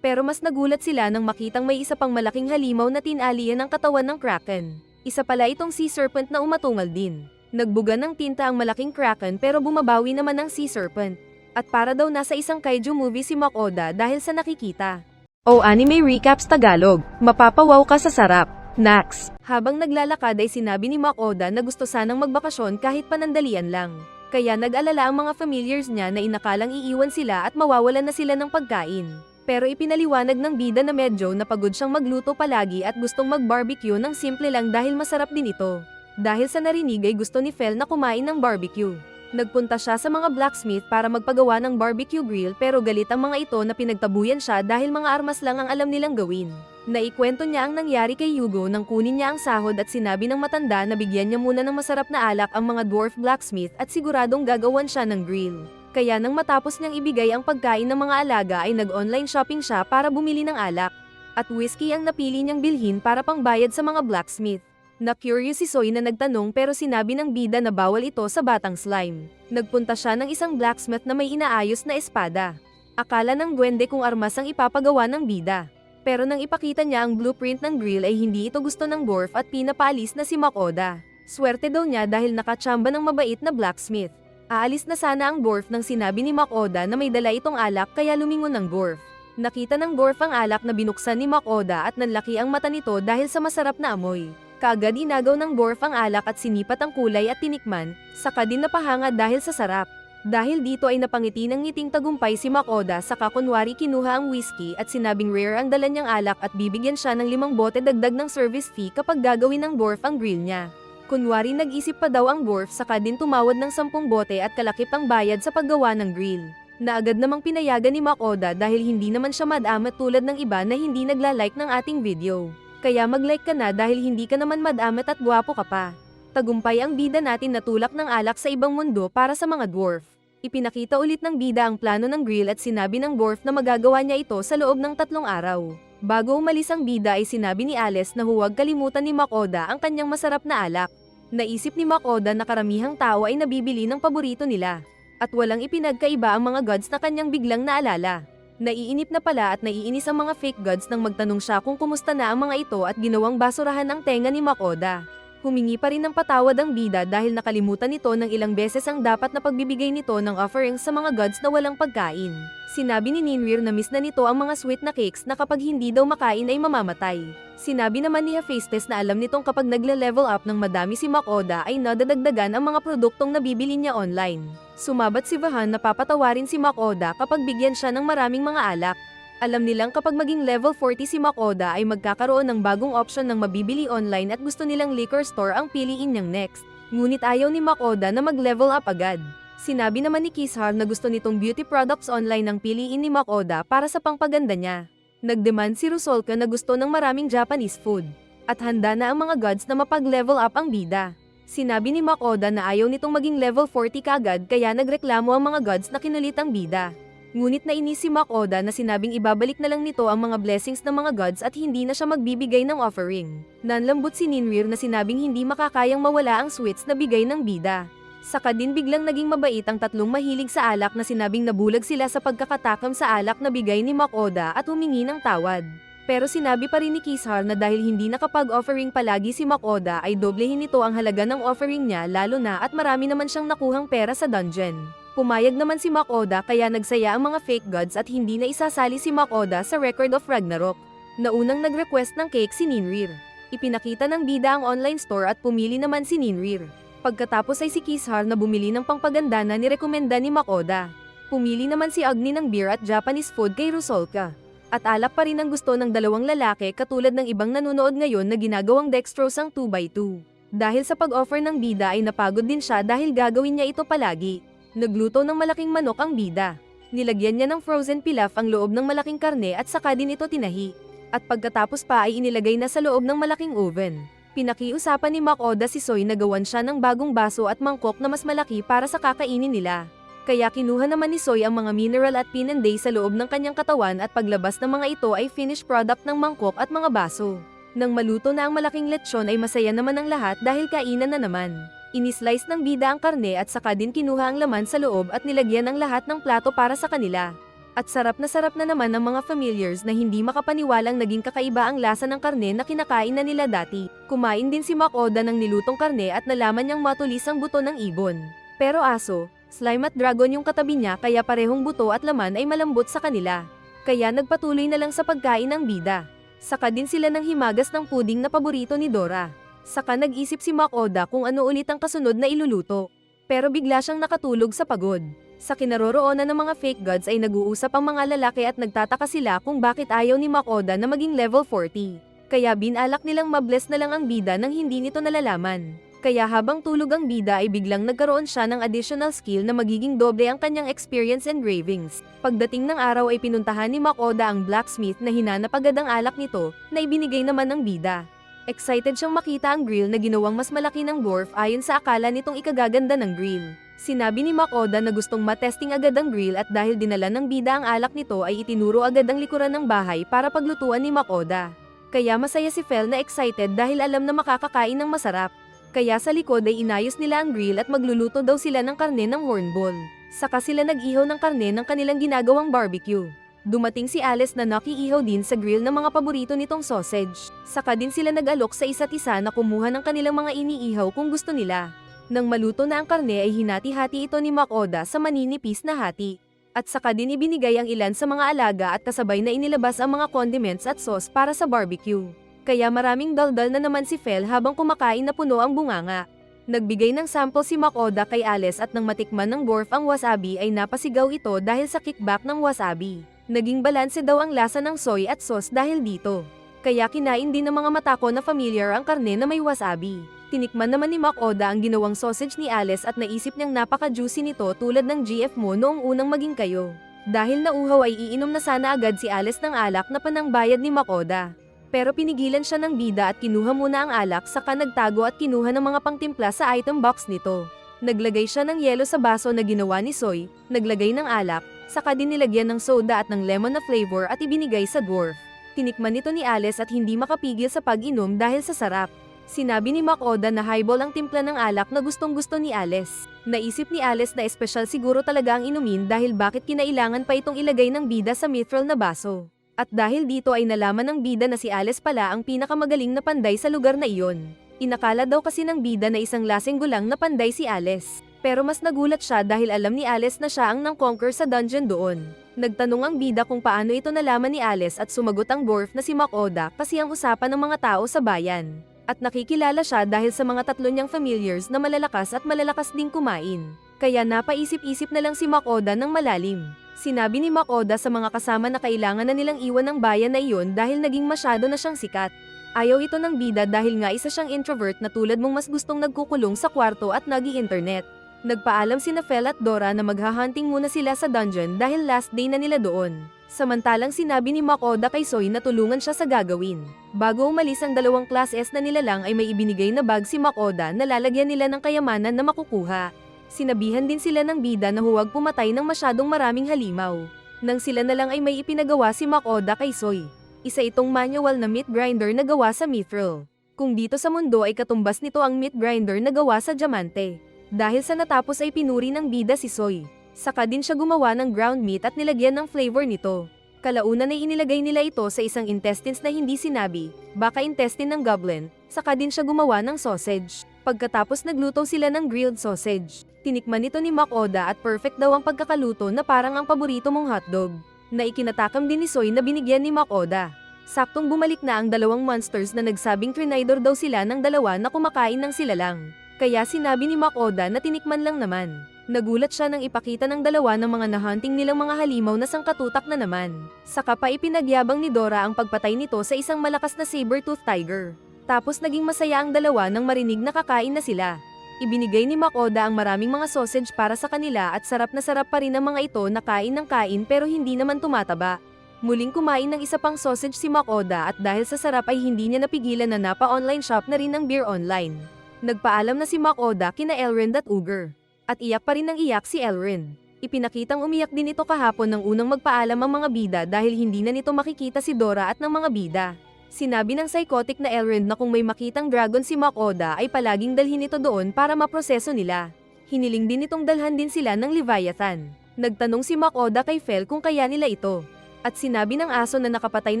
Pero mas nagulat sila nang makitang may isa pang malaking halimaw na tin-alien ang katawan ng Kraken. Isa pala itong sea serpent na umatungal din. Nagbuga ng tinta ang malaking Kraken pero bumabawi naman ang sea serpent. At para daw nasa isang kaiju movie si Makoda dahil sa nakikita. O Anime Recaps Tagalog, mapapawaw ka sa sarap. Nax. Habang naglalakad ay sinabi ni Makoda na gusto sanang magbakasyon kahit panandalian lang. Kaya nag-alala ang mga familiars niya na inakalang iiwan sila at mawawalan na sila ng pagkain. Pero ipinaliwanag ng bida na medyo napagod siyang magluto palagi at gustong mag-barbecue ng simple lang dahil masarap din ito. Dahil sa narinig ay gusto ni Fel na kumain ng barbecue. Nagpunta siya sa mga blacksmith para magpagawa ng barbecue grill pero galit ang mga ito na pinagtabuyan siya dahil mga armas lang ang alam nilang gawin. Naikwento niya ang nangyari kay Yugo nang kunin niya ang sahod at sinabi ng matanda na bigyan niya muna ng masarap na alak ang mga dwarf blacksmith at siguradong gagawan siya ng grill. Kaya nang matapos niyang ibigay ang pagkain ng mga alaga ay nag-online shopping siya para bumili ng alak. At whiskey ang napili niyang bilhin para pangbayad sa mga blacksmith. Na-curious si Soy na nagtanong pero sinabi ng bida na bawal ito sa batang slime. Nagpunta siya ng isang blacksmith na may inaayos na espada. Akala ng duwende kung armas ang ipapagawa ng bida. Pero nang ipakita niya ang blueprint ng grill ay hindi ito gusto ng dwarf at pinapaalis na si Makoda. Swerte daw niya dahil nakatsamba ng mabait na blacksmith. Aalis na sana ang dwarf nang sinabi ni Makoda na may dala itong alak kaya lumingon ng dwarf. Nakita ng dwarf ang alak na binuksan ni Makoda at nanlaki ang mata nito dahil sa masarap na amoy. Kaagad inagaw ng dwarf ang alak at sinipat ang kulay at tinikman, saka din napahanga dahil sa sarap. Dahil dito ay napangiti ng ngiting tagumpay si Makoda saka kunwari kinuha ang whiskey at sinabing rare ang dala niyang alak at bibigyan siya ng 5 bote dagdag ng service fee kapag gagawin ng dwarf ang grill niya. Kunwari nag-isip pa daw ang dwarf saka din tumawad ng 10 bote at kalakip ang bayad sa paggawa ng grill. Na agad namang pinayagan ni Makoda dahil hindi naman siya madamat tulad ng iba na hindi nagla-like ng ating video. Kaya mag-like ka na dahil hindi ka naman madamat at gwapo ka pa. Tagumpay ang bida natin na tulak ng alak sa ibang mundo para sa mga dwarf. Ipinakita ulit ng bida ang plano ng grill at sinabi ng dwarf na magagawa niya ito sa loob ng 3 araw. Bago umalis ang bida ay sinabi ni Alice na huwag kalimutan ni Makoda ang kanyang masarap na alak. Naisip ni Makoda na karamihang tao ay nabibili ng paborito nila. At walang ipinagkaiba ang mga gods na kanyang biglang naalala. Naiinip na pala at naiinis ang mga fake gods nang magtanong siya kung kumusta na ang mga ito at ginawang basurahan ang tenga ni Makoda. Humingi pa rin ng patawad ang bida dahil nakalimutan nito ng ilang beses ang dapat na pagbibigay nito ng offerings sa mga gods na walang pagkain. Sinabi ni Ninrir na miss na nito ang mga sweet na cakes na kapag hindi daw makain ay mamamatay. Sinabi naman ni Hephaestus na alam nitong kapag nagle-level up ng madami si Makoda ay nadadagdagan ang mga produktong nabibili niya online. Sumabat si Vahan na papatawarin si Makoda kapag bigyan siya ng maraming mga alak. Alam nilang kapag maging level 40 si Makoda ay magkakaroon ng bagong option ng mabibili online at gusto nilang liquor store ang piliin niyang next. Ngunit ayaw ni Makoda na mag-level up agad. Sinabi naman ni Kishar na gusto nitong beauty products online ang piliin ni Makoda para sa pangpaganda niya. Nagdemand si Rusolka na gusto ng maraming Japanese food. At handa na ang mga gods na mapag-level up ang bida. Sinabi ni Makoda na ayaw nitong maging level 40 kagad kaya nagreklamo ang mga gods na kinulit ang bida. Ngunit nainis si Makoda na sinabing ibabalik na lang nito ang mga blessings ng mga gods at hindi na siya magbibigay ng offering. Nanlambot si Ninrir na sinabing hindi makakayang mawala ang sweets na bigay ng bida. Saka din biglang naging mabait ang 3 mahilig sa alak na sinabing nabulag sila sa pagkakatakam sa alak na bigay ni Makoda at humingi ng tawad. Pero sinabi pa rin ni Kishar na dahil hindi nakapag-offering palagi si Makoda ay doblehin nito ang halaga ng offering niya lalo na at marami naman siyang nakuhang pera sa dungeon. Pumayag naman si Makoda kaya nagsaya ang mga fake gods at hindi na isasali si Makoda sa Record of Ragnarok. Naunang nag-request ng cake si Ninrir. Ipinakita ng bida ang online store at pumili naman si Ninrir. Pagkatapos ay si Kishar na bumili ng pangpaganda na nirekomenda ni Makoda. Pumili naman si Agni ng beer at Japanese food kay Rusolka. At alak pa rin ang gusto ng 2 lalaki katulad ng ibang nanonood ngayon na ginagawang dextrose ang 2x2. Dahil sa pag-offer ng bida ay napagod din siya dahil gagawin niya ito palagi. Nagluto ng malaking manok ang bida. Nilagyan niya ng frozen pilaf ang loob ng malaking karne at saka din ito tinahi. At pagkatapos pa ay inilagay na sa loob ng malaking oven. Pinakiusapan ni Makoda si Soy na gawan siya ng bagong baso at mangkok na mas malaki para sa kakainin nila. Kaya kinuha naman ni Soy ang mga mineral at pinanday sa loob ng kanyang katawan at paglabas ng mga ito ay finished product ng mangkok at mga baso. Nang maluto na ang malaking lechon ay masaya naman ang lahat dahil kainan na naman. Inislice ng bida ang karne at saka din kinuha ang laman sa loob at nilagyan ang lahat ng plato para sa kanila. At sarap na naman ng mga familiars na hindi makapaniwalang naging kakaiba ang lasa ng karne na kinakain na nila dati. Kumain din si Makoda ng nilutong karne at nalaman niyang matulis ang buto ng ibon. Pero aso, slime at dragon yung katabi niya kaya parehong buto at laman ay malambot sa kanila. Kaya nagpatuloy na lang sa pagkain ng bida. Saka din sila ng himagas ng puding na paborito ni Dora. Saka nag-isip si Makoda kung ano ulit ang kasunod na iluluto. Pero bigla siyang nakatulog sa pagod. Sa kinaroroonan ng mga fake gods ay nag-uusap ang mga lalaki at nagtataka sila kung bakit ayaw ni Makoda na maging level 40. Kaya binalak nilang mabless na lang ang bida nang hindi nito nalalaman. Kaya habang tulog ang bida ay biglang nagkaroon siya ng additional skill na magiging doble ang kanyang experience engravings. Pagdating ng araw ay pinuntahan ni Makoda ang blacksmith na hinanap agad ang alak nito na ibinigay naman ng bida. Excited siyang makita ang grill na ginawang mas malaki ng dwarf ayon sa akala nitong ikagaganda ng grill. Sinabi ni Makoda na gustong matesting agad ang grill at dahil dinala ng bida ang alak nito ay itinuro agad ang likuran ng bahay para paglutuan ni Makoda. Kaya masaya si Fel na excited dahil alam na makakakain ng masarap. Kaya sa likod ay inayos nila ang grill at magluluto daw sila ng karne ng hornball. Saka sila nag-ihaw ng karne ng kanilang ginagawang barbecue. Dumating si Alice na nakiihaw din sa grill ng mga paborito nitong sausage. Saka din sila nag-alok sa isa't isa na kumuha ng kanilang mga iniihaw kung gusto nila. Nang maluto na ang karne ay hinati-hati ito ni Makoda sa maninipis na hati. At saka din ibinigay ang ilan sa mga alaga at kasabay na inilabas ang mga condiments at sauce para sa barbecue. Kaya maraming daldal na naman si Fel habang kumakain na puno ang bunganga. Nagbigay ng sample si Makoda kay Alice at nang matikman ng dwarf ang wasabi ay napasigaw ito dahil sa kickback ng wasabi. Naging balanse daw ang lasa ng soy at sauce dahil dito. Kaya kinain din ng mga matako na familiar ang karne na may wasabi. Tinikman naman ni Makoda ang ginawang sausage ni Alice at naisip niyang napaka-juicy nito tulad ng GF mo noong unang maging kayo. Dahil nauhaw ay iinom na sana agad si Alice ng alak na panangbayad ni Makoda. Pero pinigilan siya ng bida at kinuha muna ang alak saka nagtago at kinuha ng mga pangtimpla sa item box nito. Naglagay siya ng yelo sa baso na ginawa ni Soy, naglagay ng alak, saka din nilagyan ng soda at ng lemon na flavor at ibinigay sa dwarf. Tinikman nito ni Alice at hindi makapigil sa pag-inom dahil sa sarap. Sinabi ni Makoda na highball ang timpla ng alak na gustong-gusto ni Alice. Naisip ni Alice na espesyal siguro talaga ang inumin dahil bakit kinailangan pa itong ilagay ng bida sa mithril na baso. At dahil dito ay nalaman ng bida na si Alice pala ang pinakamagaling na panday sa lugar na iyon. Inakala daw kasi ng bida na isang laseng gulang na panday si Alice. Pero mas nagulat siya dahil alam ni Alice na siya ang nang-conquer sa dungeon doon. Nagtanong ang bida kung paano ito nalaman ni Alice at sumagot ang dwarf na si Makoda kasi ang usapan ng mga tao sa bayan. At nakikilala siya dahil sa mga tatlo niyang familiars na malalakas at malalakas ding kumain. Kaya napaisip-isip na lang si Makoda ng malalim. Sinabi ni Makoda sa mga kasama na kailangan na nilang iwan ang bayan na iyon dahil naging masyado na siyang sikat. Ayaw ito ng bida dahil nga isa siyang introvert na tulad mong mas gustong nagkukulong sa kwarto at nag-i-internet. Nagpaalam sina Fel at Dora na maghahunting muna sila sa dungeon dahil last day na nila doon. Samantalang sinabi ni Makoda kay Soy na tulungan siya sa gagawin. Bago umalis ang dalawang class S na nilalang ay may ibinigay na bag si Makoda na lalagyan nila ng kayamanan na makukuha. Sinabihan din sila ng bida na huwag pumatay ng masyadong maraming halimaw. Nang sila na lang ay may ipinagawa si Makoda kay Soy. Isa itong manual na meat grinder na gawa sa mithril. Kung dito sa mundo ay katumbas nito ang meat grinder na gawa sa diamante. Dahil sa natapos ay pinuri ng bida si Soy. Saka din siya gumawa ng ground meat at nilagyan ng flavor nito. Kalaunan ay inilagay nila ito sa isang intestines na hindi sinabi, baka intestine ng goblin, saka din siya gumawa ng sausage. Pagkatapos nagluto sila ng grilled sausage. Tinikman nito ni Makoda at perfect daw ang pagkakaluto na parang ang paborito mong hotdog. Na ikinatakam din ni Soy na binigyan ni Makoda. Saktong bumalik na ang dalawang monsters na nagsabing trinidor daw sila ng dalawa na kumakain ng sila lang. Kaya sinabi ni Makoda na tinikman lang naman. Nagulat siya nang ipakita ng dalawa ng mga nahunting nilang mga halimaw na sangkatutak na naman. Saka pa ipinagyabang ni Dora ang pagpatay nito sa isang malakas na saber-tooth tiger. Tapos naging masaya ang dalawa nang marinig na kakain na sila. Ibinigay ni Makoda ang maraming mga sausage para sa kanila at sarap pa rin ang mga ito na kain ng kain pero hindi naman tumataba. Muling kumain ng isa pang sausage si Makoda at dahil sa sarap ay hindi niya napigilan na napa-online shop na rin ng beer online. Nagpaalam na si Makoda kina Elrond at Uger. At iyak pa rin ng iyak si Elrond. Ipinakitang umiyak din ito kahapon nang unang magpaalam ang mga bida dahil hindi na nito makikita si Dora at ng mga bida. Sinabi ng psychotic na Elrond na kung may makitang dragon si Makoda ay palaging dalhin ito doon para maproseso nila. Hiniling din itong dalhan din sila ng Leviathan. Nagtanong si Makoda kay Fel kung kaya nila ito. At sinabi ng aso na nakapatay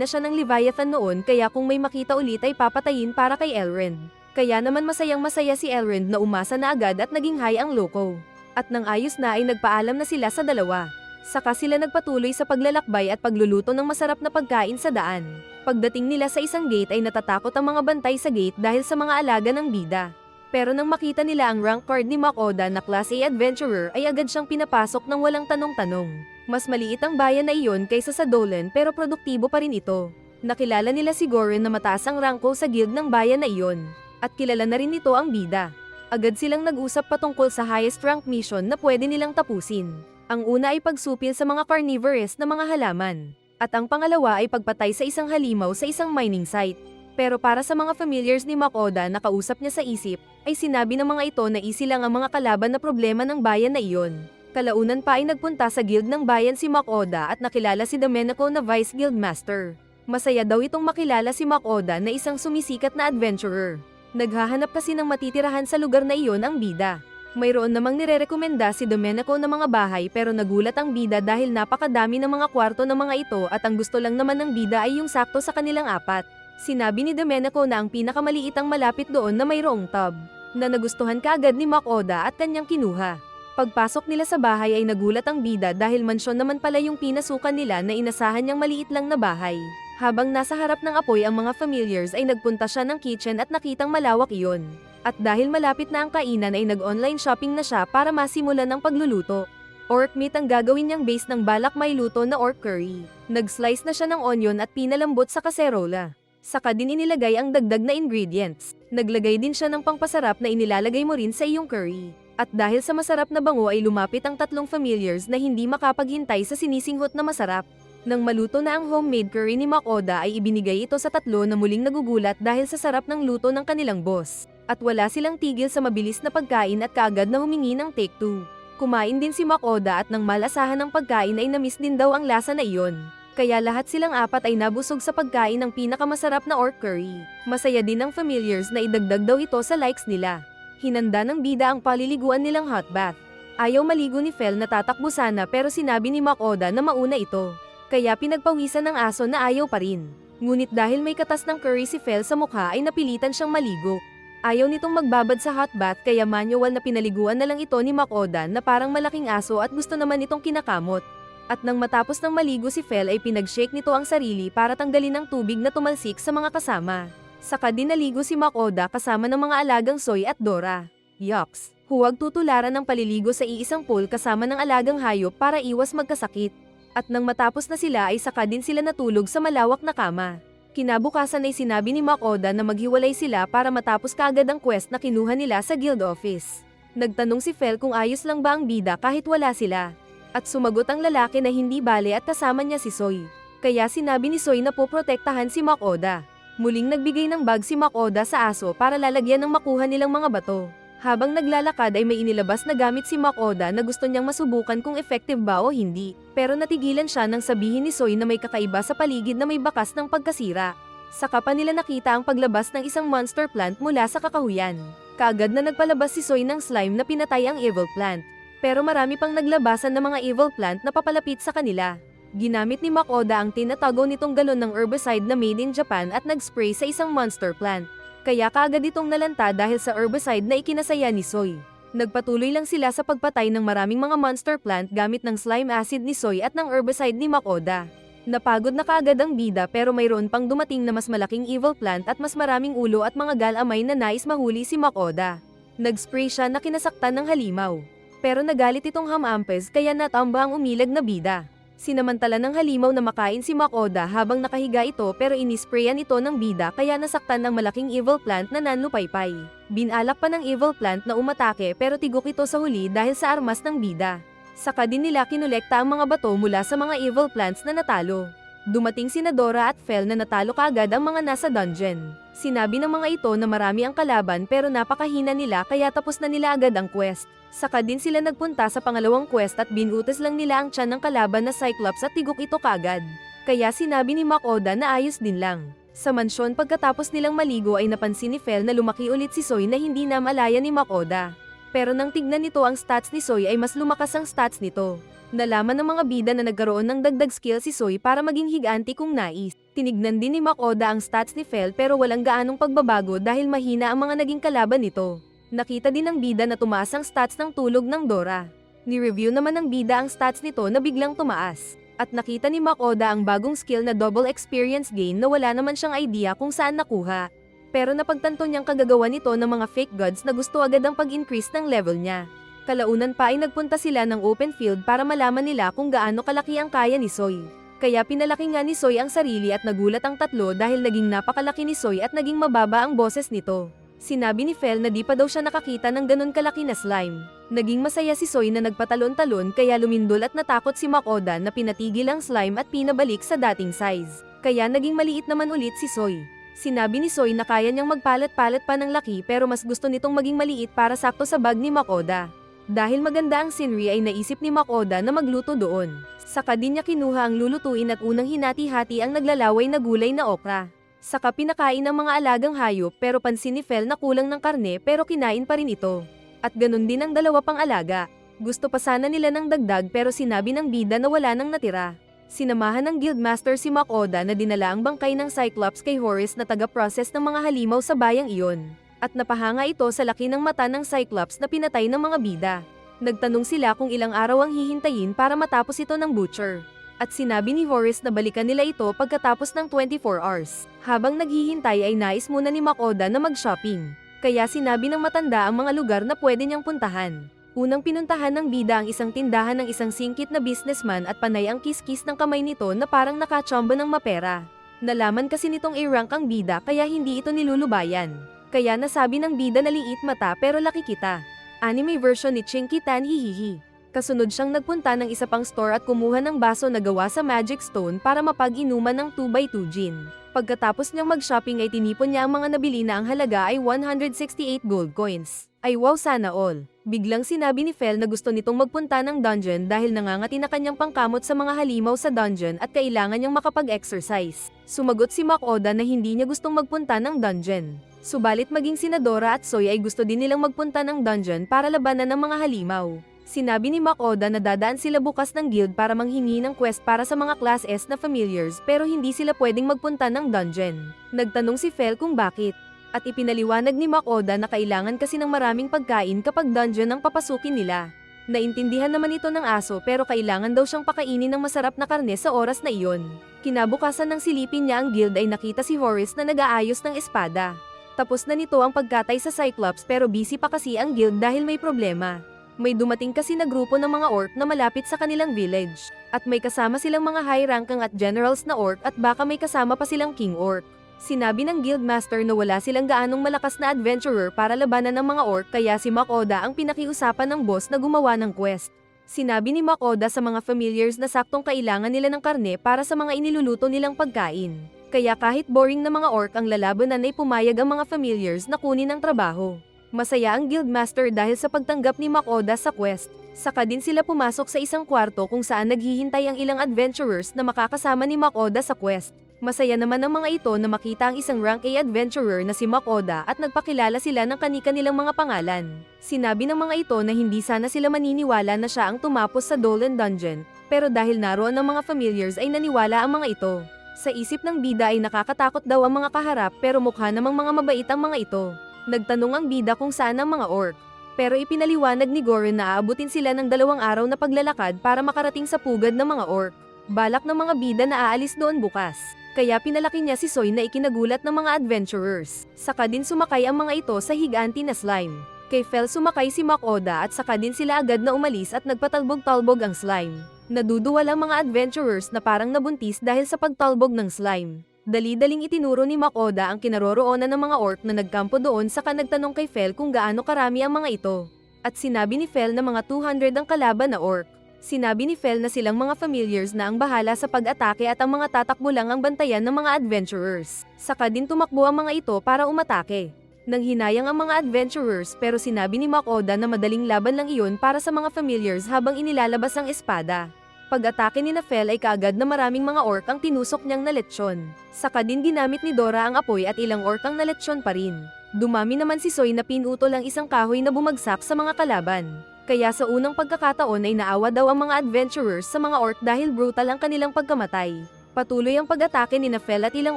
na siya ng Leviathan noon kaya kung may makita ulit ay papatayin para kay Elrond. Kaya naman masayang masaya si Elrond na umasa na agad at naging high ang loko. At nang ayos na ay nagpaalam na sila sa dalawa. Saka sila nagpatuloy sa paglalakbay at pagluluto ng masarap na pagkain sa daan. Pagdating nila sa isang gate ay natatakot ang mga bantay sa gate dahil sa mga alaga ng bida. Pero nang makita nila ang rank card ni Makoda na Class A Adventurer ay agad siyang pinapasok ng walang tanong-tanong. Mas maliit ang bayan na iyon kaysa sa Dolan pero produktibo pa rin ito. Nakilala nila si Goren na mataas ang rangko sa guild ng bayan na iyon. At kilala na rin nito ang bida. Agad silang nag-usap patungkol sa highest rank mission na pwede nilang tapusin. Ang una ay pagsupil sa mga carnivorous na mga halaman. At ang pangalawa ay pagpatay sa isang halimaw sa isang mining site. Pero para sa mga familiars ni Makoda na kausap niya sa isip, ay sinabi ng mga ito na easy lang ang mga kalaban na problema ng bayan na iyon. Kalaunan pa ay nagpunta sa guild ng bayan si Makoda at nakilala si Domenico na Vice Guild Master. Masaya daw itong makilala si Makoda na isang sumisikat na adventurer. Naghahanap kasi ng matitirahan sa lugar na iyon ang bida. Mayroon namang nirerekomenda si Domenico ng mga bahay pero nagulat ang bida dahil napakadami ng mga kwarto ng mga ito at ang gusto lang naman ng bida ay yung sakto sa kanilang apat. Sinabi ni Domenico na ang pinakamaliit ang malapit doon na mayroong tub, na nagustuhan kaagad ni Makoda at kanyang kinuha. Pagpasok nila sa bahay ay nagulat ang bida dahil mansyon naman pala yung pinasukan nila na inasahan niyang maliit lang na bahay. Habang nasa harap ng apoy ang mga familiars ay nagpunta siya ng kitchen at nakitang malawak iyon. At dahil malapit na ang kainan ay nag-online shopping na siya para masimulan ang pagluluto. Orc meat ang gagawin niyang base ng balak may luto na orc curry. Nag-slice na siya ng onion at pinalambot sa kaserola. Saka din inilagay ang dagdag na ingredients. Naglagay din siya ng pangpasarap na inilalagay mo rin sa iyong curry. At dahil sa masarap na bango ay lumapit ang tatlong familiars na hindi makapaghintay sa sinisinghot na masarap. Nang maluto na ang homemade curry ni Makoda ay ibinigay ito sa tatlo na muling nagugulat dahil sa sarap ng luto ng kanilang boss. At wala silang tigil sa mabilis na pagkain at kaagad na humingi ng take two. Kumain din si Makoda at nang malasahan ng pagkain ay namiss din daw ang lasa na iyon. Kaya lahat silang apat ay nabusog sa pagkain ng pinakamasarap na orc curry. Masaya din ang familiars na idagdag daw ito sa likes nila. Hinanda ng bida ang paliliguan nilang hot bath. Ayaw maligo ni Fel na tatakbo sana pero sinabi ni Makoda na mauna ito. Kaya pinagpawisan ng aso na ayaw pa rin. Ngunit dahil may katas ng curry si Fel sa mukha ay napilitan siyang maligo. Ayaw nitong magbabad sa hot bath kaya manual na pinaliguan na lang ito ni Makoda na parang malaking aso at gusto naman itong kinakamot. At nang matapos ng maligo si Fel ay pinag-shake nito ang sarili para tanggalin ang tubig na tumalsik sa mga kasama. Saka din naligo si Makoda kasama ng mga alagang Soy at Dora. Yucks! Huwag tutularan ng paliligo sa iisang pool kasama ng alagang hayop para iwas magkasakit. At nang matapos na sila ay saka din sila natulog sa malawak na kama. Kinabukasan ay sinabi ni Makoda na maghiwalay sila para matapos kaagad ang quest na kinuha nila sa guild office. Nagtanong si Fel kung ayos lang ba ang bida kahit wala sila. At sumagot ang lalaki na hindi bale at kasama niya si Soy. Kaya sinabi ni Soy na poprotektahan si Makoda. Muling nagbigay ng bag si Makoda sa aso para lalagyan ng makuha nilang mga bato. Habang naglalakad ay may inilabas na gamit si Makoda na gusto niyang masubukan kung effective ba o hindi. Pero natigilan siya nang sabihin ni Soy na may kakaiba sa paligid na may bakas ng pagkasira. Saka pa nila nakita ang paglabas ng isang monster plant mula sa kakahuyan. Kaagad na nagpalabas si Soy ng slime na pinatay ang evil plant. Pero marami pang naglabasan ng mga evil plant na papalapit sa kanila. Ginamit ni Makoda ang tinatago nitong galon ng herbicide na made in Japan at nag-spray sa isang monster plant. Kaya kaagad itong nalanta dahil sa herbicide na ikinasaya ni Soy. Nagpatuloy lang sila sa pagpatay ng maraming mga monster plant gamit ng slime acid ni Soy at ng herbicide ni Makoda. Napagod na kaagad ang bida pero mayroon pang dumating na mas malaking evil plant at mas maraming ulo at mga galamay na nais mahuli si Makoda. Nag-spray siya na kinasaktan ng halimaw. Pero nagalit itong hamampes kaya natamba ang umilag na bida. Sinamantala ng halimaw na makain si Makoda habang nakahiga ito pero inisprayan ito ng bida kaya nasaktan ng malaking evil plant na nanlupaypay. Binalak pa ng evil plant na umatake pero tigok ito sa huli dahil sa armas ng bida. Saka din nila kinolekta ang mga bato mula sa mga evil plants na natalo. Dumating sina Dora at Fel na natalo kaagad ang mga nasa dungeon. Sinabi ng mga ito na marami ang kalaban pero napakahina nila kaya tapos na nila agad ang quest. Saka din sila nagpunta sa pangalawang quest at binutas lang nila ang tiyan ng kalaban na Cyclops at tigok ito kaagad. Kaya sinabi ni Makoda na ayos din lang. Sa mansyon pagkatapos nilang maligo ay napansin ni Fel na lumaki ulit si Soy na hindi na malaya ni Makoda. Pero nang tignan nito ang stats ni Soy ay mas lumakas ang stats nito. Nalaman ng mga bida na nagkaroon ng dagdag skill si Soy para maging higanti kung nais. Tinignan din ni Makoda ang stats ni Fel pero walang gaanong pagbabago dahil mahina ang mga naging kalaban nito. Nakita din ng bida na tumaas ang stats ng tulog ng Dora. Ni-review naman ng bida ang stats nito na biglang tumaas. At nakita ni Makoda ang bagong skill na double experience gain na wala naman siyang idea kung saan nakuha. Pero napagtanto niyang kagagawa nito ng mga fake gods na gusto agad ang pag-increase ng level niya. Kalaunan pa ay nagpunta sila ng open field para malaman nila kung gaano kalaki ang kaya ni Soy. Kaya pinalaki nga ni Soy ang sarili at nagulat ang tatlo dahil naging napakalaki ni Soy at naging mababa ang boses nito. Sinabi ni Fel na di pa daw siya nakakita ng ganun kalaki na slime. Naging masaya si Soy na nagpatalon-talon kaya lumindol at natakot si Makoda na pinatigil ang slime at pinabalik sa dating size. Kaya naging maliit naman ulit si Soy. Sinabi ni Soy na kaya niyang magpalat-palat pa ng laki pero mas gusto nitong maging maliit para sakto sa bag ni Makoda. Dahil maganda ang scenery ay naisip ni Makoda na magluto doon. Saka din niya kinuha ang lulutuin at unang hinati-hati ang naglalaway na gulay na okra. Saka pinakain ng mga alagang hayop pero pansin ni Fel na kulang ng karne pero kinain pa rin ito. At ganun din ang dalawa pang alaga. Gusto pa sana nila ng dagdag pero sinabi ng bida na wala nang natira. Sinamahan ng guildmaster si Makoda na dinala ang bangkay ng Cyclops kay Horus na taga-process ng mga halimaw sa bayang iyon. At napahanga ito sa laki ng mata ng Cyclops na pinatay ng mga bida. Nagtanong sila kung ilang araw ang hihintayin para matapos ito ng butcher. At sinabi ni Horus na balikan nila ito pagkatapos ng 24 hours. Habang naghihintay ay nais muna ni Makoda na mag-shopping. Kaya sinabi ng matanda ang mga lugar na pwede niyang puntahan. Unang pinuntahan ng bida ang isang tindahan ng isang singkit na businessman at panay ang kiss-kiss ng kamay nito na parang nakachamba ng mapera. Nalaman kasi nitong A-rank ang bida kaya hindi ito nilulubayan. Kaya nasabi ng bida na liit mata pero laki kita. Anime version ni Chinky Tan hihihi. Kasunod siyang nagpunta ng isa pang store at kumuha ng baso na gawa sa Magic Stone para mapag-inuman ng 2x2 gin. Pagkatapos niyang mag-shopping ay tinipon niya ang mga nabili na ang halaga ay 168 gold coins. Ay wow sana all. Biglang sinabi ni Fel na gusto nitong magpunta ng dungeon dahil nangangati na kanyang pangkamot sa mga halimaw sa dungeon at kailangan niyang makapag-exercise. Sumagot si Makoda na hindi niya gustong magpunta ng dungeon. Subalit maging sina Dora at Soy ay gusto din nilang magpunta ng dungeon para labanan ng mga halimaw. Sinabi ni Makoda na dadaan sila bukas ng guild para manghingi ng quest para sa mga Class S na familiars pero hindi sila pwedeng magpunta ng dungeon. Nagtanong si Fel kung bakit. At ipinaliwanag ni Makoda na kailangan kasi ng maraming pagkain kapag dungeon ang papasukin nila. Naintindihan naman ito ng aso pero kailangan daw siyang pakainin ng masarap na karne sa oras na iyon. Kinabukasan ng silipin niya ang guild ay nakita si Horus na nag-aayos ng espada. Tapos na nito ang pagkatay sa Cyclops pero busy pa kasi ang guild dahil may problema. May dumating kasi na grupo ng mga orc na malapit sa kanilang village. At may kasama silang mga high-ranking at generals na orc at baka may kasama pa silang king orc. Sinabi ng guildmaster na wala silang gaanong malakas na adventurer para labanan ng mga orc kaya si Makoda ang pinakiusapan ng boss na gumawa ng quest. Sinabi ni Makoda sa mga familiars na saktong kailangan nila ng karne para sa mga iniluluto nilang pagkain. Kaya kahit boring na mga orc ang lalabanan ay pumayag ang mga familiars na kunin ang trabaho. Masaya ang guildmaster dahil sa pagtanggap ni Makoda sa quest. Saka din sila pumasok sa isang kwarto kung saan naghihintay ang ilang adventurers na makakasama ni Makoda sa quest. Masaya naman ang mga ito na makita ang isang rank A adventurer na si Makoda at nagpakilala sila ng kani-kanilang mga pangalan. Sinabi ng mga ito na hindi sana sila maniniwala na siya ang tumapos sa Dolan Dungeon, pero dahil naroon ang mga familiars ay naniwala ang mga ito. Sa isip ng bida ay nakakatakot daw ang mga kaharap pero mukha namang mga mabait ang mga ito. Nagtanong ang bida kung saan ang mga orc. Pero ipinaliwanag ni Goren na aabutin sila ng 2 araw na paglalakad para makarating sa pugad ng mga orc. Balak ng mga bida na aalis doon bukas. Kaya pinalaki niya si Soy na ikinagulat ng mga adventurers. Saka din sumakay ang mga ito sa higanti na slime. Kay Fel sumakay si Makoda at saka din sila agad na umalis at nagpatalbog-talbog ang slime. Naduduwal ang mga adventurers na parang nabuntis dahil sa pagtalbog ng slime. Dali-daling itinuro ni Makoda ang kinaroroonan ng mga orc na nagkampo doon saka nagtanong kay Fel kung gaano karami ang mga ito. At sinabi ni Fel na mga 200 ang kalaban na orc. Sinabi ni Fel na silang mga familiars na ang bahala sa pag-atake at ang mga tatakbo lang ang bantayan ng mga adventurers. Saka din tumakbo ang mga ito para umatake. Nang hinayang ang mga adventurers pero sinabi ni Makoda na madaling laban lang iyon para sa mga familiars habang inilalabas ang espada. Pag-atake ni Fel ay kaagad na maraming mga orc ang tinusok niyang na lechon. Saka din ginamit ni Dora ang apoy at ilang orc ang na lechon pa rin. Dumami naman si Soy na pinutol ang isang kahoy na bumagsak sa mga kalaban. Kaya sa unang pagkakataon ay naawa daw ang mga adventurers sa mga orc dahil brutal ang kanilang pagkamatay. Patuloy ang pag-atake ni Fel at ilang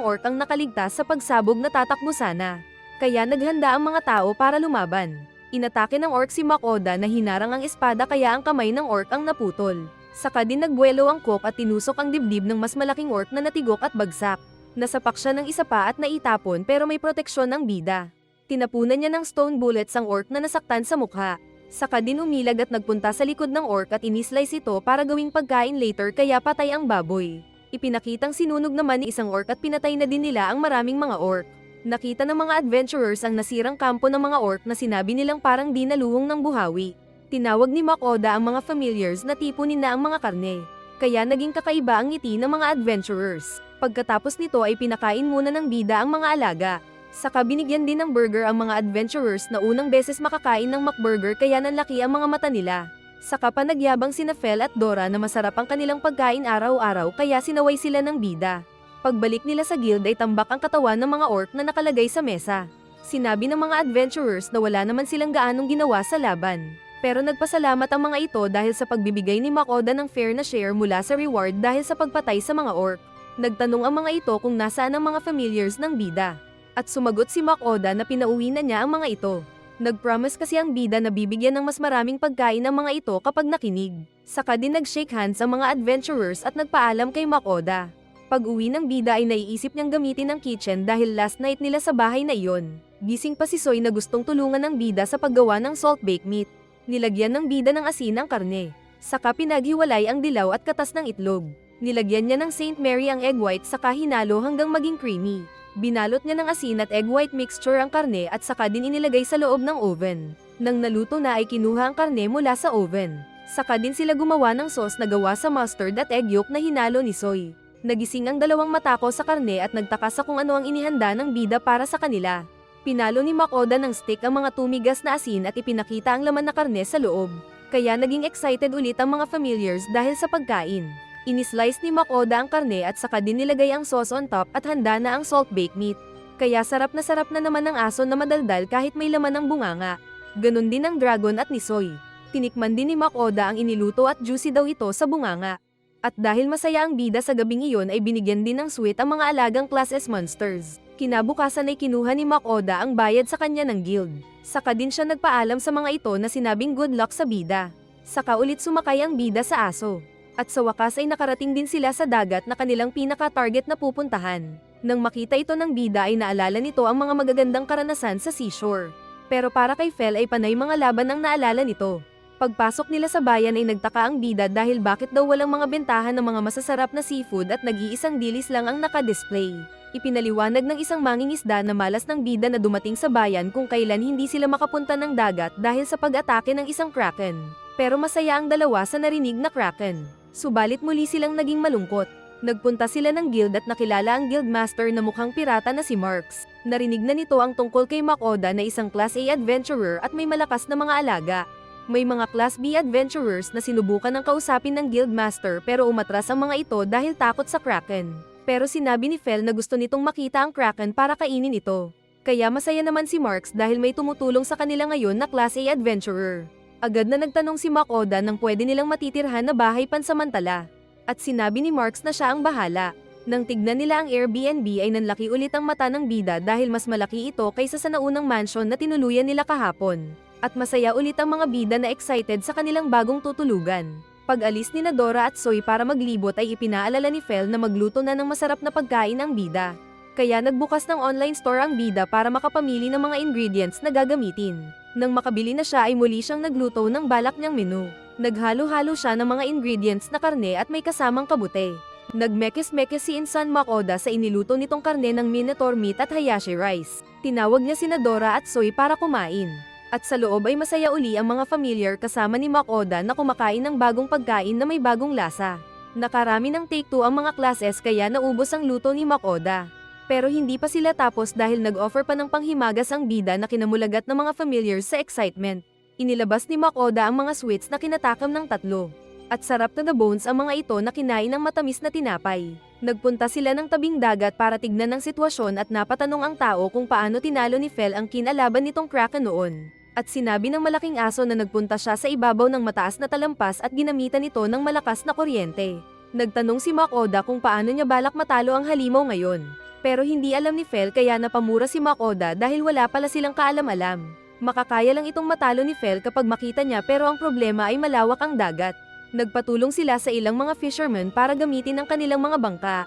orc ang nakaligtas sa pagsabog na tatakbo sana. Kaya naghanda ang mga tao para lumaban. Inatake ng orc si Makoda na hinarang ang espada kaya ang kamay ng orc ang naputol. Saka din nagbuwelo ang Cook at tinusok ang dibdib ng mas malaking orc na natigok at bagsak. Nasapak siya ng isa pa at naitapon pero may proteksyon ng bida. Tinapunan niya ng stone bullets ang orc na nasaktan sa mukha. Saka din umilag at nagpunta sa likod ng orc at inislice ito para gawing pagkain later kaya patay ang baboy. Ipinakitang sinunog naman ni isang orc at pinatay na din nila ang maraming mga orc. Nakita ng mga adventurers ang nasirang kampo ng mga orc na sinabi nilang parang di naluhong ng buhawi. Tinawag ni Makoda ang mga familiars na tipunin na ang mga karne. Kaya naging kakaiba ang ngiti ng mga adventurers. Pagkatapos nito ay pinakain muna ng bida ang mga alaga. Saka binigyan din ng burger ang mga adventurers na unang beses makakain ng McBurger kaya nanlaki ang mga mata nila. Saka pa nagyabang sina Fel at Dora na masarap ang kanilang pagkain araw-araw kaya sinaway sila ng bida. Pagbalik nila sa guild ay tambak ang katawan ng mga orc na nakalagay sa mesa. Sinabi ng mga adventurers na wala naman silang gaanong ginawa sa laban. Pero nagpasalamat ang mga ito dahil sa pagbibigay ni Makoda ng fair na share mula sa reward dahil sa pagpatay sa mga orc. Nagtanong ang mga ito kung nasaan ang mga familiars ng bida. At sumagot si Makoda na pinauwi na niya ang mga ito. Nag-promise kasi ang bida na bibigyan ng mas maraming pagkain ng mga ito kapag nakinig. Saka din nag-shake hands ang mga adventurers at nagpaalam kay Makoda. Pag-uwi ng bida ay naiisip niyang gamitin ang kitchen dahil last night nila sa bahay na iyon. Gising pa si Soy na gustong tulungan ng bida sa paggawa ng salt baked meat. Nilagyan ng bida ng asin ang karne. Saka pinaghiwalay ang dilaw at katas ng itlog. Nilagyan niya ng St. Mary ang egg white saka hinalo hanggang maging creamy. Binalot niya ng asin at egg white mixture ang karne at saka din inilagay sa loob ng oven. Nang naluto na ay kinuha ang karne mula sa oven. Saka din sila gumawa ng sauce na gawa sa mustard at egg yolk na hinalo ni Soy. Nagising ang dalawang matako sa karne at nagtaka sa kung ano ang inihanda ng bida para sa kanila. Pinalo ni Makoda ng stick ang mga tumigas na asin at ipinakita ang laman na karne sa loob. Kaya naging excited ulit ang mga familiars dahil sa pagkain. Inislice ni Makoda ang karne at saka din nilagay ang sauce on top at handa na ang salt baked meat. Kaya sarap na naman ang aso na madaldal kahit may laman ng bunganga. Ganon din ang dragon at ni Soy. Tinikman din ni Makoda ang iniluto at juicy daw ito sa bunganga. At dahil masaya ang bida sa gabing iyon ay binigyan din ng sweet ang mga alagang Class S monsters. Kinabukasan ay kinuha ni Makoda ang bayad sa kanya ng guild. Saka din siya nagpaalam sa mga ito na sinabing good luck sa bida. Saka ulit sumakay ang bida sa aso. At sa wakas ay nakarating din sila sa dagat na kanilang pinaka-target na pupuntahan. Nang makita ito ng bida ay naalala nito ang mga magagandang karanasan sa seashore. Pero para kay Fel ay panay mga laban ang naalala nito. Pagpasok nila sa bayan ay nagtaka ang bida dahil bakit daw walang mga bentahan ng mga masasarap na seafood at nag-iisang dilis lang ang naka-display. Ipinaliwanag ng isang mangingisda na malas ng bida na dumating sa bayan kung kailan hindi sila makapunta ng dagat dahil sa pag-atake ng isang kraken. Pero masaya ang dalawa sa narinig na kraken. Subalit muli silang naging malungkot. Nagpunta sila ng guild at nakilala ang guildmaster na mukhang pirata na si Marks. Narinig na nito ang tungkol kay Makoda na isang Class A adventurer at may malakas na mga alaga. May mga Class B adventurers na sinubukan ng kausapin ng guildmaster pero umatras ang mga ito dahil takot sa kraken. Pero sinabi ni Fel na gusto nitong makita ang kraken para kainin ito. Kaya masaya naman si Marks dahil may tumutulong sa kanila ngayon na Class A adventurer. Agad na nagtanong si Makoda ng pwede nilang matitirhan na bahay pansamantala. At sinabi ni Marks na siya ang bahala. Nang tignan nila ang Airbnb ay nanlaki ulit ang mata ng bida dahil mas malaki ito kaysa sa naunang mansion na tinuluyan nila kahapon. At masaya ulit ang mga bida na excited sa kanilang bagong tutulugan. Pag-alis ni Dora at Soy para maglibot ay ipinaalala ni Fel na magluto na ng masarap na pagkain ang bida. Kaya nagbukas ng online store ang bida para makapamili ng mga ingredients na gagamitin. Nang makabili na siya ay muli siyang nagluto ng balak niyang menu. Naghalo-halo siya ng mga ingredients na karne at may kasamang kabute. Nagmekes-mekes si Insan Makoda sa iniluto nitong karne ng Minotaur meat at hayashi rice. Tinawag niya sina Dora at Soy para kumain. At sa loob ay masaya uli ang mga familiar kasama ni Makoda na kumakain ng bagong pagkain na may bagong lasa. Nakarami ng take 2 ang mga classes kaya naubos ang luto ni Makoda. Pero hindi pa sila tapos dahil nag-offer pa ng panghimagas ang bida na kinamulagat ng mga familiars sa excitement. Inilabas ni Makoda ang mga sweets na kinatakam ng tatlo. At sarap na the bones ang mga ito na kinain ng matamis na tinapay. Nagpunta sila ng tabing dagat para tignan ang sitwasyon at napatanong ang tao kung paano tinalo ni Fel ang kinalaban nitong kraken noon. At sinabi ng malaking aso na nagpunta siya sa ibabaw ng mataas na talampas at ginamitan ito ng malakas na kuryente. Nagtanong si Makoda kung paano niya balak matalo ang halimaw ngayon. Pero hindi alam ni Fel kaya napamura si Makoda dahil wala pala silang kaalam-alam. Makakaya lang itong matalo ni Fel kapag makita niya pero ang problema ay malawak ang dagat. Nagpatulong sila sa ilang mga fishermen para gamitin ang kanilang mga bangka.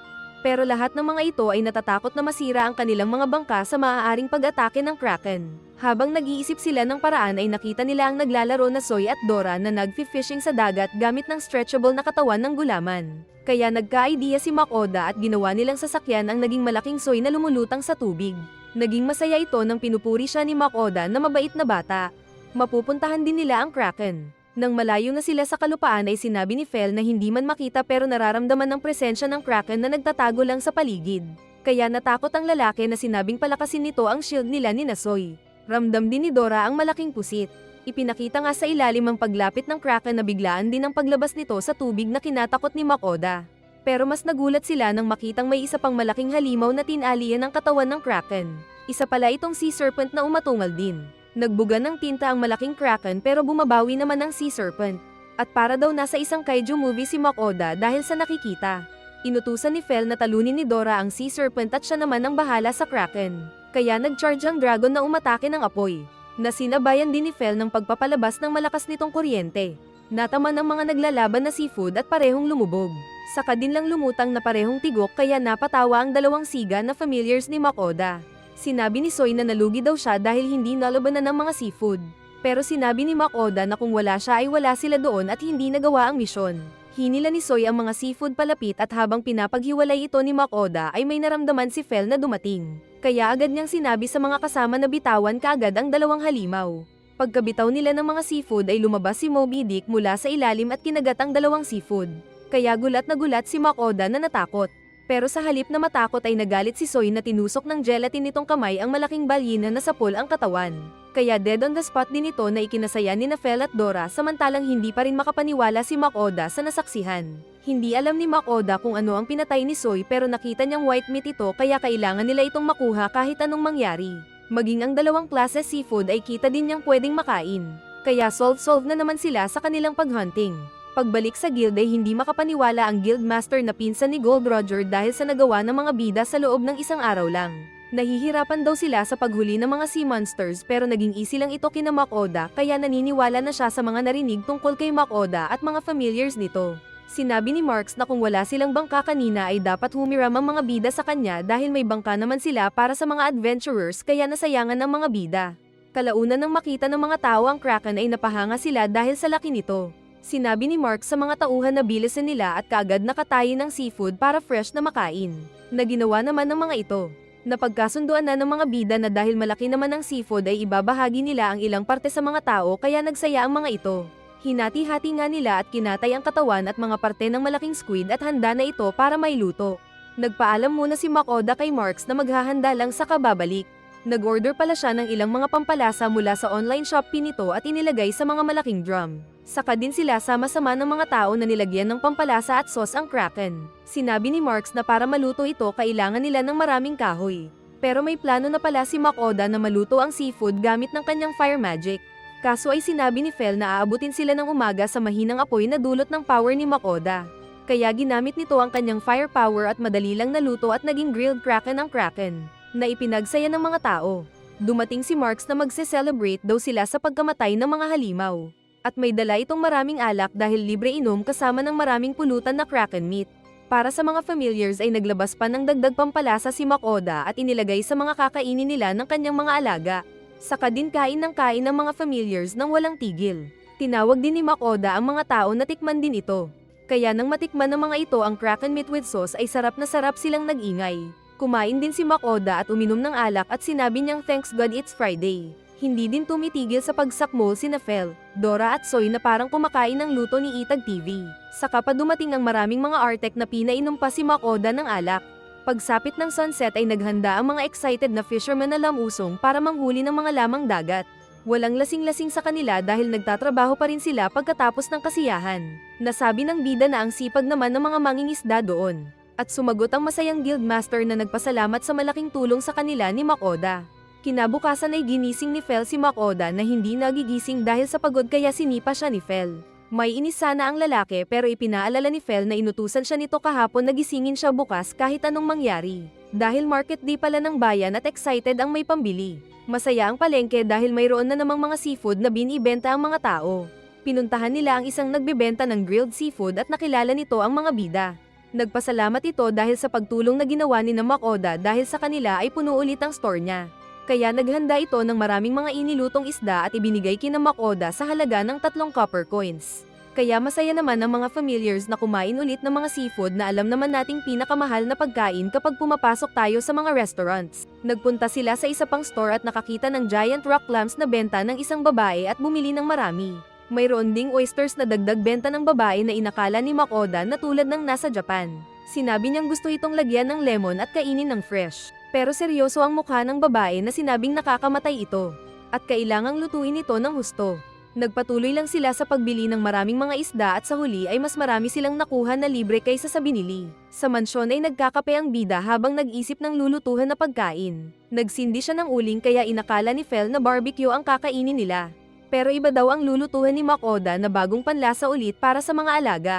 Pero lahat ng mga ito ay natatakot na masira ang kanilang mga bangka sa maaaring pag-atake ng Kraken. Habang nag-iisip sila ng paraan ay nakita nila ang naglalaro na Soy at Dora na nag-fishing sa dagat gamit ng stretchable na katawan ng gulaman. Kaya nagka-idea si Makoda at ginawa nilang sasakyan ang naging malaking Soy na lumulutang sa tubig. Naging masaya ito nang pinupuri siya ni Makoda na mabait na bata. Mapupuntahan din nila ang Kraken. Nang malayo na sila sa kalupaan ay sinabi ni Fel na hindi man makita pero nararamdaman ng presensya ng Kraken na nagtatago lang sa paligid. Kaya natakot ang lalaki na sinabing palakasin nito ang shield nila ni Soy. Ramdam din ni Dora ang malaking pusit. Ipinakita nga sa ilalim ang paglapit ng Kraken na biglaan din ang paglabas nito sa tubig na kinatakot ni Makoda. Pero mas nagulat sila nang makitang may isa pang malaking halimaw na tinalian ang katawan ng Kraken. Isa pala itong sea serpent na umatungal din. Nagbuga ng tinta ang malaking Kraken pero bumabawi naman ang sea serpent. At para daw nasa isang kaiju movie si Makoda dahil sa nakikita. Inutusan ni Fel na talunin ni Dora ang sea serpent at siya naman ang bahala sa Kraken. Kaya nag-charge ang dragon na umatake ng apoy. Nasinabayan din ni Fel ng pagpapalabas ng malakas nitong kuryente. Nataman ang mga naglalaban na seafood at parehong lumubog. Saka din lang lumutang na parehong tigok kaya napatawa ang dalawang siga na familiars ni Makoda. Sinabi ni Soy na nalugi daw siya dahil hindi nalabanan ng mga seafood. Pero sinabi ni Makoda na kung wala siya ay wala sila doon at hindi nagawa ang misyon. Hinila ni Soy ang mga seafood palapit at habang pinapaghiwalay ito ni Makoda ay may naramdaman si Fel na dumating. Kaya agad niyang sinabi sa mga kasama na bitawan kaagad ang dalawang halimaw. Pagkabitaw nila ng mga seafood ay lumabas si Moby Dick mula sa ilalim at kinagat ang dalawang seafood. Kaya gulat na gulat si Makoda na natakot. Pero sa halip na matakot ay nagalit si Soy na tinusok ng gelatin nitong kamay ang malaking balyena na sapol ang katawan. Kaya dead on the spot din ito na ikinasaya ni Fel at Dora samantalang hindi pa rin makapaniwala si Makoda sa nasaksihan. Hindi alam ni Makoda kung ano ang pinatay ni Soy pero nakita niyang white meat ito kaya kailangan nila itong makuha kahit anong mangyari. Maging ang dalawang klase seafood ay kita din niyang pwedeng makain. Kaya solve na naman sila sa kanilang paghunting. Pagbalik sa guild ay hindi makapaniwala ang guildmaster na pinsan ni Gold Roger dahil sa nagawa ng mga bida sa loob ng isang araw lang. Nahihirapan daw sila sa paghuli ng mga sea monsters pero naging easy lang ito kina Makoda kaya naniniwala na siya sa mga narinig tungkol kay Makoda at mga familiars nito. Sinabi ni Marks na kung wala silang bangka kanina ay dapat humiram ang mga bida sa kanya dahil may bangka naman sila para sa mga adventurers kaya nasayangan ng mga bida. Kalaunan nang makita ng mga tao ang Kraken ay napahanga sila dahil sa laki nito. Sinabi ni Mark sa mga tauhan na bilisan nila at kaagad nakatayin ng seafood para fresh na makain. Na ginawa naman ng mga ito. Napagkasunduan na ng mga bida na dahil malaki naman ang seafood ay ibabahagi nila ang ilang parte sa mga tao kaya nagsaya ang mga ito. Hinati-hati nga nila at kinatay ang katawan at mga parte ng malaking squid at handa na ito para mailuto. Nagpaalam muna si Makoda kay Marks na maghahanda lang sa kababalik. Nag-order pala siya ng ilang mga pampalasa mula sa online Shopee nito at inilagay sa mga malaking drum. Saka din sila sama-sama ng mga tao na nilagyan ng pampalasa at sauce ang Kraken. Sinabi ni Marks na para maluto ito kailangan nila ng maraming kahoy. Pero may plano na pala si Makoda na maluto ang seafood gamit ng kanyang fire magic. Kaso ay sinabi ni Fel na aabutin sila ng umaga sa mahinang apoy na dulot ng power ni Makoda. Kaya ginamit nito ang kanyang fire power at madali lang naluto at naging grilled Kraken ang Kraken, na ipinagsaya ng mga tao. Dumating si Marks na magse-celebrate daw sila sa pagkamatay ng mga halimaw. At may dala itong maraming alak dahil libre inom kasama ng maraming pulutan na Kraken meat. Para sa mga familiars ay naglabas pa ng dagdag pampalasa si Makoda at inilagay sa mga kakainin nila ng kanyang mga alaga. Saka din kain ng mga familiars nang walang tigil. Tinawag din ni Makoda ang mga tao na tikman din ito. Kaya nang matikman ng mga ito ang Kraken meat with sauce ay sarap na sarap silang nag-ingay. Kumain din si Makoda at uminom ng alak at sinabi niyang thanks God it's Friday. Hindi din tumitigil sa pagsakmol sina Fel, Dora at Soy na parang kumakain ng luto ni Itag TV. Saka pa dumating ang maraming mga artek na pinainom pa si Makoda ng alak. Pagsapit ng sunset ay naghanda ang mga excited na fishermen na lamusong para manghuli ng mga lamang dagat. Walang lasing-lasing sa kanila dahil nagtatrabaho pa rin sila pagkatapos ng kasiyahan. Nasabi ng bida na ang sipag naman ng mga mangingisda doon. At sumagot ang masayang guildmaster na nagpasalamat sa malaking tulong sa kanila ni Makoda. Kinabukasan ay ginising ni Fel si Makoda na hindi nagigising dahil sa pagod kaya sinipa siya ni Fel. May inis sana ang lalaki pero ipinaalala ni Fel na inutusan siya nito kahapon na gisingin siya bukas kahit anong mangyari. Dahil market day pala ng bayan at excited ang may pambili. Masaya ang palengke dahil mayroon na namang mga seafood na binibenta ang mga tao. Pinuntahan nila ang isang nagbebenta ng grilled seafood at nakilala nito ang mga bida. Nagpasalamat ito dahil sa pagtulong na ginawa ni Makoda dahil sa kanila ay puno ulit ang store niya. Kaya naghanda ito ng maraming mga inilutong isda at ibinigay kina Makoda sa halaga ng 3 copper coins. Kaya masaya naman ang mga familiars na kumain ulit ng mga seafood na alam naman nating pinakamahal na pagkain kapag pumapasok tayo sa mga restaurants. Nagpunta sila sa isa pang store at nakakita ng giant rock clams na benta ng isang babae at bumili ng marami. Mayroon ding oysters na dagdag benta ng babae na inakala ni Makoda na tulad ng nasa Japan. Sinabi niyang gusto itong lagyan ng lemon at kainin ng fresh. Pero seryoso ang mukha ng babae na sinabing nakakamatay ito. At kailangang lutuin ito ng husto. Nagpatuloy lang sila sa pagbili ng maraming mga isda at sa huli ay mas marami silang nakuha na libre kaysa sa binili. Sa mansyon ay nagkakape ang bida habang nag-isip ng lulutuhan na pagkain. Nagsindi siya ng uling kaya inakala ni Fel na barbecue ang kakainin nila. Pero iba daw ang lulutuhan ni Makoda na bagong panlasa ulit para sa mga alaga.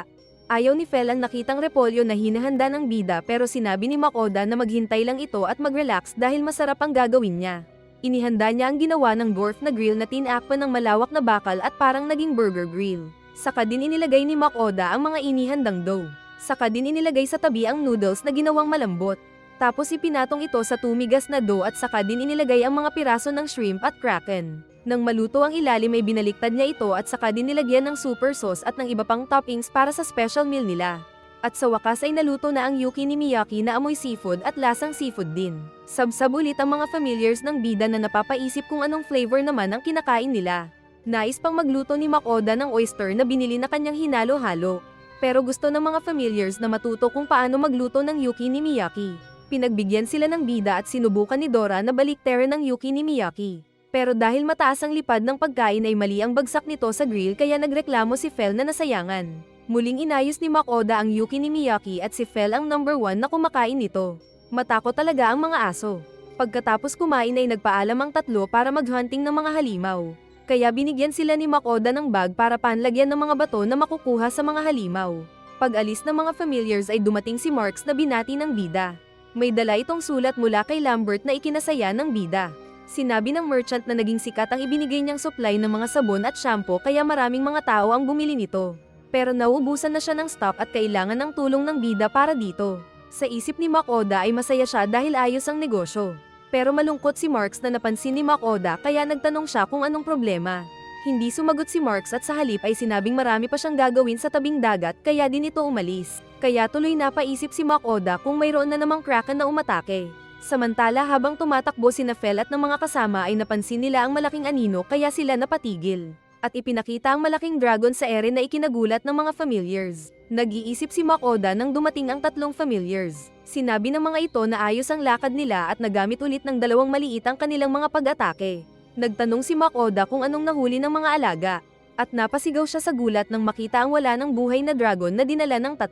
Ayaw ni Fel ang nakitang repolyo na hinahanda ng bida pero sinabi ni Makoda na maghintay lang ito at mag-relax dahil masarap ang gagawin niya. Inihanda niya ang ginawa ng dwarf na grill na tinakpan ng malawak na bakal at parang naging burger grill. Saka din inilagay ni Makoda ang mga inihandang dough. Saka din inilagay sa tabi ang noodles na ginawang malambot. Tapos ipinatong ito sa tumigas na dough at saka din inilagay ang mga piraso ng shrimp at kraken. Nang maluto ang ilalim ay binaliktad niya ito at saka din nilagyan ng super sauce at ng iba pang toppings para sa special meal nila. At sa wakas ay naluto na ang yuki ni Miyaki na amoy seafood at lasang seafood din. Sabsab ulit ang mga familiars ng bida na napapaisip kung anong flavor naman ang kinakain nila. Nais pang magluto ni Makoda ng oyster na binili na kanyang hinalo-halo. Pero gusto ng mga familiars na matuto kung paano magluto ng yuki ni Miyaki. Pinagbigyan sila ng bida at sinubukan ni Dora na baliktarin ng yuki ni Miyaki. Pero dahil mataas ang lipad ng pagkain ay mali ang bagsak nito sa grill kaya nagreklamo si Fel na nasayangan. Muling inayos ni Makoda ang yuki ni Miyaki at si Fel ang number 1 na kumakain nito. Matakot talaga ang mga aso. Pagkatapos kumain ay nagpaalam ang tatlo para maghunting ng mga halimaw. Kaya binigyan sila ni Makoda ng bag para panlagyan ng mga bato na makukuha sa mga halimaw. Pag-alis ng mga familiars ay dumating si Marks na binati ng bida. May dala itong sulat mula kay Lambert na ikinasaya ng bida. Sinabi ng merchant na naging sikat ang ibinigay niyang supply ng mga sabon at shampoo kaya maraming mga tao ang bumili nito. Pero naubusan na siya ng stock at kailangan ng tulong ng bida para dito. Sa isip ni Makoda ay masaya siya dahil ayos ang negosyo. Pero malungkot si Marks na napansin ni Makoda kaya nagtanong siya kung anong problema. Hindi sumagot si Marks at sa halip ay sinabing marami pa siyang gagawin sa tabing dagat kaya din ito umalis. Kaya tuloy napaisip si Makoda kung mayroon na namang kraken na umatake. Samantala habang tumatakbo sina Fel at ng mga kasama ay napansin nila ang malaking anino kaya sila napatigil. At ipinakita ang malaking dragon sa ere na ikinagulat ng mga familiars. Nag-iisip si Makoda nang dumating ang 3 familiars. Sinabi ng mga ito na ayos ang lakad nila at nagamit ulit ng 2 maliit ang kanilang mga pag-atake. Nagtanong si Makoda kung anong nahuli ng mga alaga. At napasigaw siya sa gulat nang makita ang wala ng buhay na dragon na dinala ng 3.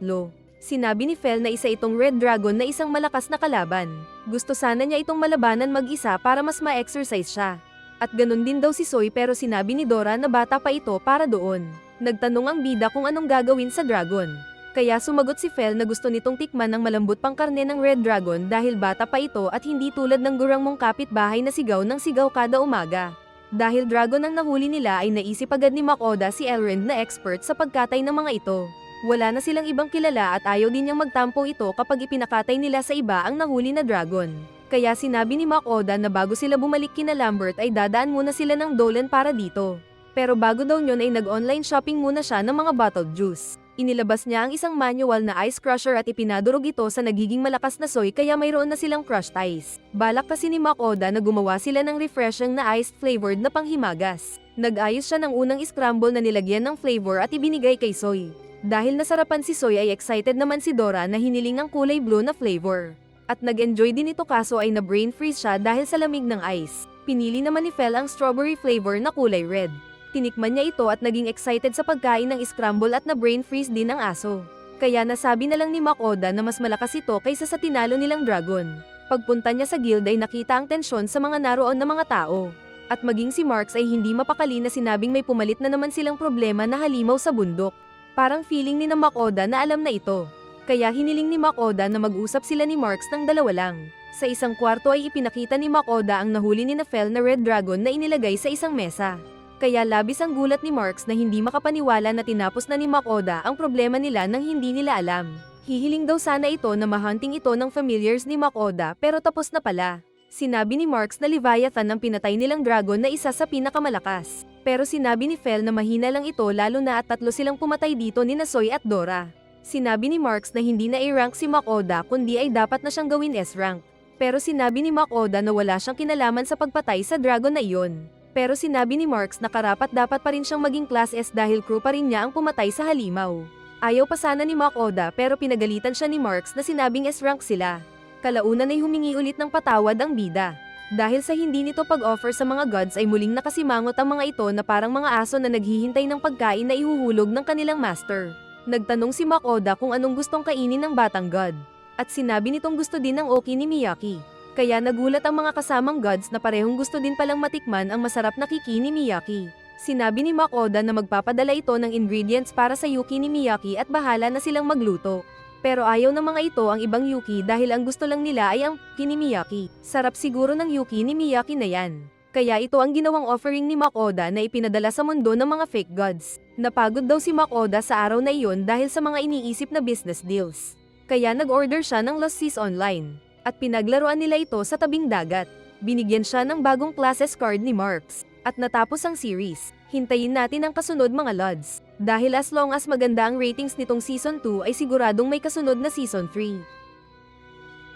Sinabi ni Fel na isa itong red dragon na isang malakas na kalaban. Gusto sana niya itong malabanan mag-isa para mas ma-exercise siya. At ganun din daw si Soy pero sinabi ni Dora na bata pa ito para doon. Nagtanong ang bida kung anong gagawin sa dragon. Kaya sumagot si Fel na gusto nitong tikman ng malambot pang karne ng red dragon dahil bata pa ito at hindi tulad ng gurang mong kapitbahay na sigaw ng sigaw kada umaga. Dahil dragon ang nahuli nila ay naisip agad ni Makoda si Elrond na expert sa pagkatay ng mga ito. Wala na silang ibang kilala at ayaw din niyang magtampo ito kapag ipinakatay nila sa iba ang nahuli na dragon. Kaya sinabi ni Makoda na bago sila bumalik kina Lambert ay dadaan muna sila ng Dolan para dito. Pero bago daw yun ay nag-online shopping muna siya ng mga bottled juice. Inilabas niya ang isang manual na ice crusher at ipinadurog ito sa nagiging malakas na soy kaya mayroon na silang crushed ice. Balak kasi ni Makoda na gumawa sila ng refreshing na iced flavored na panghimagas. Nag-ayos siya ng unang scramble na nilagyan ng flavor at ibinigay kay Soy. Dahil nasarapan si Soy ay excited naman si Dora na hiniling ang kulay blue na flavor. At nag-enjoy din ito kaso ay na-brain freeze siya dahil sa lamig ng ice. Pinili naman ni Fel ang strawberry flavor na kulay red. Tinikman niya ito at naging excited sa pagkain ng scramble at na-brain freeze din ang aso. Kaya nasabi na lang ni Makoda na mas malakas ito kaysa sa tinalo nilang dragon. Pagpunta niya sa guild ay nakita ang tensyon sa mga naroon na mga tao. At maging si Marks ay hindi mapakali na sinabing may pumalit na naman silang problema na halimaw sa bundok. Parang feeling ni na Makoda na alam na ito. Kaya hiniling ni Makoda na mag-usap sila ni Marks ng dalawa lang. Sa isang kwarto ay ipinakita ni Makoda ang nahuli ni Nafel na Red Dragon na inilagay sa isang mesa. Kaya labis ang gulat ni Marks na hindi makapaniwala na tinapos na ni Makoda ang problema nila nang hindi nila alam. Hihiling daw sana ito na mahunting ito ng familiars ni Makoda pero tapos na pala. Sinabi ni Marks na Leviathan ang pinatay nilang dragon na isa sa pinakamalakas. Pero sinabi ni Fel na mahina lang ito lalo na at 3 silang pumatay dito ni Nasoy at Dora. Sinabi ni Marks na hindi na A-rank si Makoda kundi ay dapat na siyang gawin S-rank. Pero sinabi ni Makoda na wala siyang kinalaman sa pagpatay sa dragon na iyon. Pero sinabi ni Marks na karapat dapat pa rin siyang maging class S dahil crew pa rin niya ang pumatay sa halimaw. Ayaw pa sana ni Makoda pero pinagalitan siya ni Marks na sinabing S-rank sila. Kalaunan ay humingi ulit ng patawad ang bida. Dahil sa hindi nito pag-offer sa mga gods ay muling nakasimangot ang mga ito na parang mga aso na naghihintay ng pagkain na ihuhulog ng kanilang master. Nagtanong si Makoda kung anong gustong kainin ng batang god. At sinabi nitong gusto din ng Oki ni Miyaki. Kaya nagulat ang mga kasamang gods na parehong gusto din palang matikman ang masarap na kiki ni Miyaki. Sinabi ni Makoda na magpapadala ito ng ingredients para sa yuki ni Miyaki at bahala na silang magluto. Pero ayaw ng mga ito ang ibang yuki dahil ang gusto lang nila ay ang yuki ni Miyaki. Sarap siguro ng yuki ni Miyaki na yan. Kaya ito ang ginawang offering ni Makoda na ipinadala sa mundo ng mga fake gods. Napagod daw si Makoda sa araw na iyon dahil sa mga iniisip na business deals. Kaya nag-order siya ng Lost Seas Online. At pinaglaruan nila ito sa tabing dagat. Binigyan siya ng bagong classes card ni Marks. At natapos ang series. Hintayin natin ang kasunod mga lods. Dahil as long as maganda ang ratings nitong Season 2 ay siguradong may kasunod na Season 3.